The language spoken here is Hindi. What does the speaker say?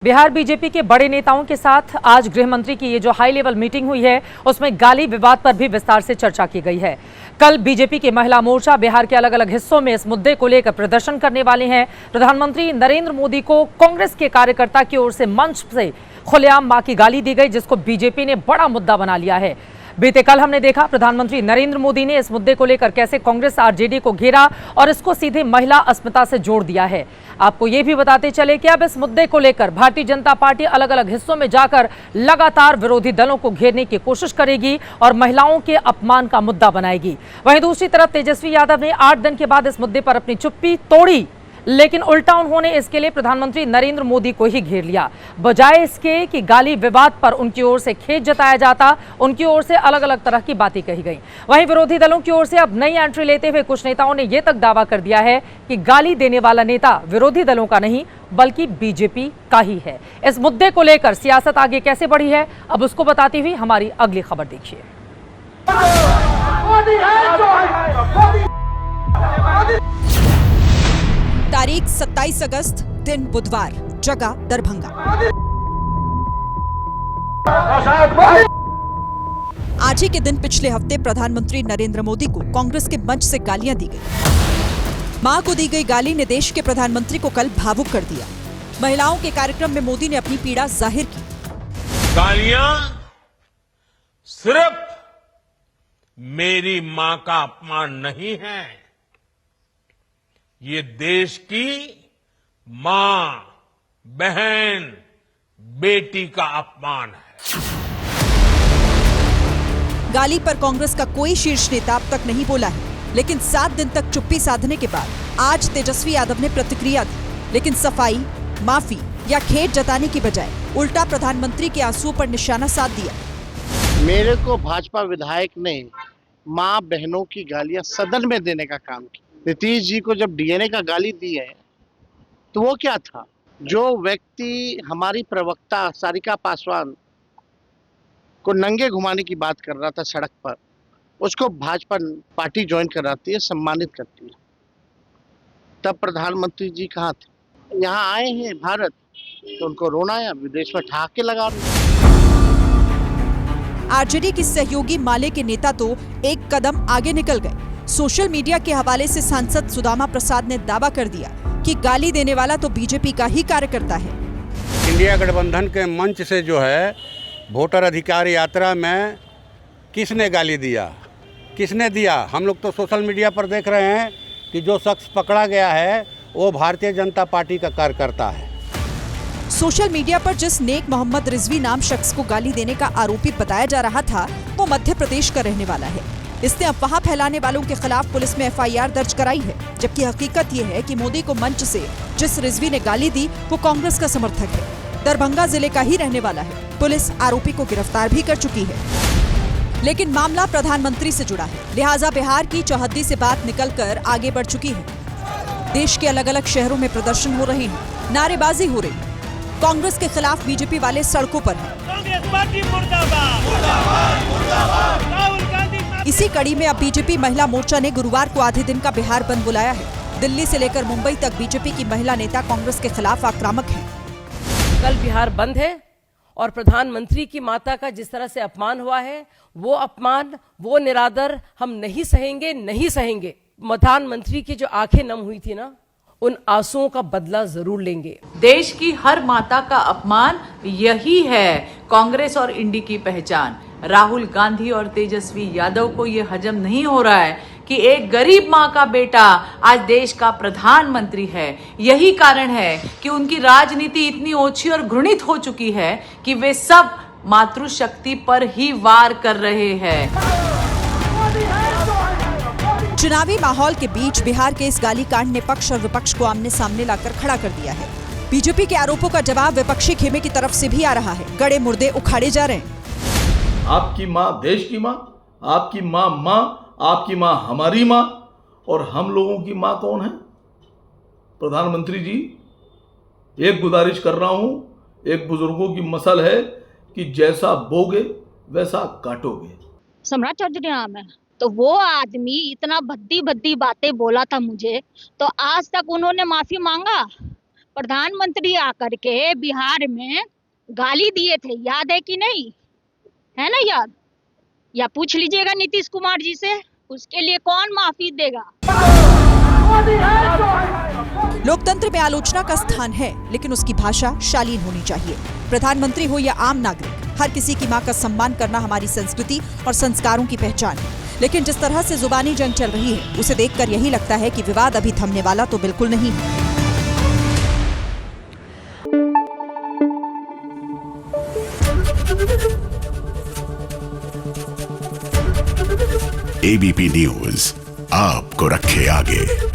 बिहार बीजेपी के बड़े नेताओं के साथ आज गृह मंत्री की ये जो हाई लेवल मीटिंग हुई है उसमें गाली विवाद पर भी विस्तार से चर्चा की गई है। कल बीजेपी के महिला मोर्चा बिहार के अलग अलग हिस्सों में इस मुद्दे को लेकर प्रदर्शन करने वाले हैं। प्रधानमंत्री नरेंद्र मोदी को कांग्रेस के कार्यकर्ता की ओर से मंच से खुलेआम मां की गाली दी गई, जिसको बीजेपी ने बड़ा मुद्दा बना लिया है। बीते कल हमने देखा प्रधानमंत्री नरेंद्र मोदी ने इस मुद्दे को लेकर कैसे कांग्रेस आरजेडी को घेरा और इसको सीधे महिला अस्मिता से जोड़ दिया है। आपको ये भी बताते चले कि अब इस मुद्दे को लेकर भारतीय जनता पार्टी अलग अलग हिस्सों में जाकर लगातार विरोधी दलों को घेरने की कोशिश करेगी और महिलाओं के अपमान का मुद्दा बनाएगी। वहीं दूसरी तरफ तेजस्वी यादव ने 8 दिन के बाद इस मुद्दे पर अपनी चुप्पी तोड़ी, लेकिन उल्टा उन्होंने इसके लिए प्रधानमंत्री नरेंद्र मोदी को ही घेर लिया। बजाय इसके कि गाली विवाद पर उनकी ओर से खेद जताया जाता, उनकी ओर से अलग अलग तरह की बातें कही गई। वहीं विरोधी दलों की ओर से अब नई एंट्री लेते हुए कुछ नेताओं ने यह तक दावा कर दिया है कि गाली देने वाला नेता विरोधी दलों का नहीं बल्कि बीजेपी का ही है। इस मुद्दे को लेकर सियासत आगे कैसे बढ़ी है, अब उसको बताती हुई हमारी अगली खबर देखिए। तारीख 27 अगस्त, दिन बुधवार, जगह दरभंगा। आज ही के दिन पिछले हफ्ते प्रधानमंत्री नरेंद्र मोदी को कांग्रेस के मंच से गालियां दी गई। मां को दी गई गाली ने देश के प्रधानमंत्री को कल भावुक कर दिया। महिलाओं के कार्यक्रम में मोदी ने अपनी पीड़ा जाहिर की। गालियां सिर्फ मेरी मां का अपमान नहीं है, ये देश की मां, बहन, बेटी का अपमान है। गाली पर कांग्रेस का कोई शीर्ष नेता अब तक नहीं बोला है, लेकिन 7 दिन तक चुप्पी साधने के बाद आज तेजस्वी यादव ने प्रतिक्रिया दी, लेकिन सफाई, माफी या खेद जताने की बजाय उल्टा प्रधानमंत्री के आंसुओं पर निशाना साध दिया। मेरे को भाजपा विधायक ने मां बहनों की गालियां सदन में देने का काम किया। नीतीश जी को जब डीएनए का गाली दी है तो वो क्या था? जो व्यक्ति हमारी प्रवक्ता सारिका पासवान को नंगे घुमाने की बात कर रहा था सड़क पर, उसको भाजपा पार्टी ज्वाइन कराती है, सम्मानित करती है। तब प्रधानमंत्री जी कहाँ थे? यहाँ आए हैं भारत तो उनको रोना आया, विदेश में ठहाके लगा रहे। आरजेडी की सहयोगी माले के नेता तो एक कदम आगे निकल गए। सोशल मीडिया के हवाले से सांसद सुदामा प्रसाद ने दावा कर दिया कि गाली देने वाला तो बीजेपी का ही कार्यकर्ता है। इंडिया गठबंधन के मंच से जो है वोटर अधिकार यात्रा में किसने गाली दिया, किसने दिया? हम लोग तो सोशल मीडिया पर देख रहे हैं कि जो शख्स पकड़ा गया है वो भारतीय जनता पार्टी का कार्यकर्ता है। सोशल मीडिया पर जिस नेक मोहम्मद रिजवी नाम शख्स को गाली देने का आरोपी बताया जा रहा था वो मध्य प्रदेश का रहने वाला है। इसने अफवाह फैलाने वालों के खिलाफ पुलिस में एफआईआर दर्ज कराई है, जबकि हकीकत ये है कि मोदी को मंच से जिस रिजवी ने गाली दी वो कांग्रेस का समर्थक है, दरभंगा जिले का ही रहने वाला है। पुलिस आरोपी को गिरफ्तार भी कर चुकी है, लेकिन मामला प्रधानमंत्री से जुड़ा है, लिहाजा बिहार की चौहद्दी से बात निकलकर आगे बढ़ चुकी है। देश के अलग अलग शहरों में प्रदर्शन हो रहे हैं, नारेबाजी हो रही है। कांग्रेस के खिलाफ बीजेपी वाले सड़कों पर हैं। इसी कड़ी में अब बीजेपी महिला मोर्चा ने गुरुवार को आधे दिन का बिहार बंद बुलाया है। दिल्ली से लेकर मुंबई तक बीजेपी की महिला नेता कांग्रेस के खिलाफ आक्रामक हैं। कल बिहार बंद है और प्रधानमंत्री की माता का जिस तरह से अपमान हुआ है, वो अपमान, वो निरादर हम नहीं सहेंगे, नहीं सहेंगे। प्रधानमंत्री की जो आंखें नम हुई थी ना, उन आंसुओं का बदला जरूर लेंगे। देश की हर माता का अपमान, यही है कांग्रेस और इंडी की पहचान। राहुल गांधी और तेजस्वी यादव को ये हजम नहीं हो रहा है कि एक गरीब माँ का बेटा आज देश का प्रधानमंत्री है। यही कारण है कि उनकी राजनीति इतनी ओछी और घृणित हो चुकी है कि वे सब मातृशक्ति पर ही वार कर रहे हैं। चुनावी माहौल के बीच बिहार के इस गालीकांड ने पक्ष और विपक्ष को आमने सामने लाकर खड़ा कर दिया है। बीजेपी के आरोपों का जवाब विपक्षी खेमे की तरफ से भी आ रहा है। गड़े मुर्दे उखाड़े जा रहे हैं। आपकी माँ देश की माँ, आपकी माँ आपकी माँ हमारी माँ, और हम लोगों की माँ कौन है? प्रधानमंत्री जी, एक गुजारिश कर रहा हूँ, एक बुजुर्गों की मसल है कि जैसा बोगे वैसा काटोगे। सम्राट चौधरी नाम है, तो वो आदमी इतना भद्दी भद्दी बातें बोला था मुझे, तो आज तक उन्होंने माफी मांगा। प्रधानमंत्री आकर के बिहार में गाली दिए थे, याद है कि नहीं? है ना याद? या पूछ लीजिएगा नीतीश कुमार जी से, उसके लिए कौन माफी देगा? लोकतंत्र में आलोचना का स्थान है, लेकिन उसकी भाषा शालीन होनी चाहिए। प्रधानमंत्री हो या आम नागरिक, हर किसी की मां का सम्मान करना हमारी संस्कृति और संस्कारों की पहचान है। लेकिन जिस तरह से जुबानी जंग चल रही है, उसे देखकर यही लगता है कि विवाद अभी थमने वाला तो बिल्कुल नहीं है। एबीपी न्यूज आपको रखे आगे।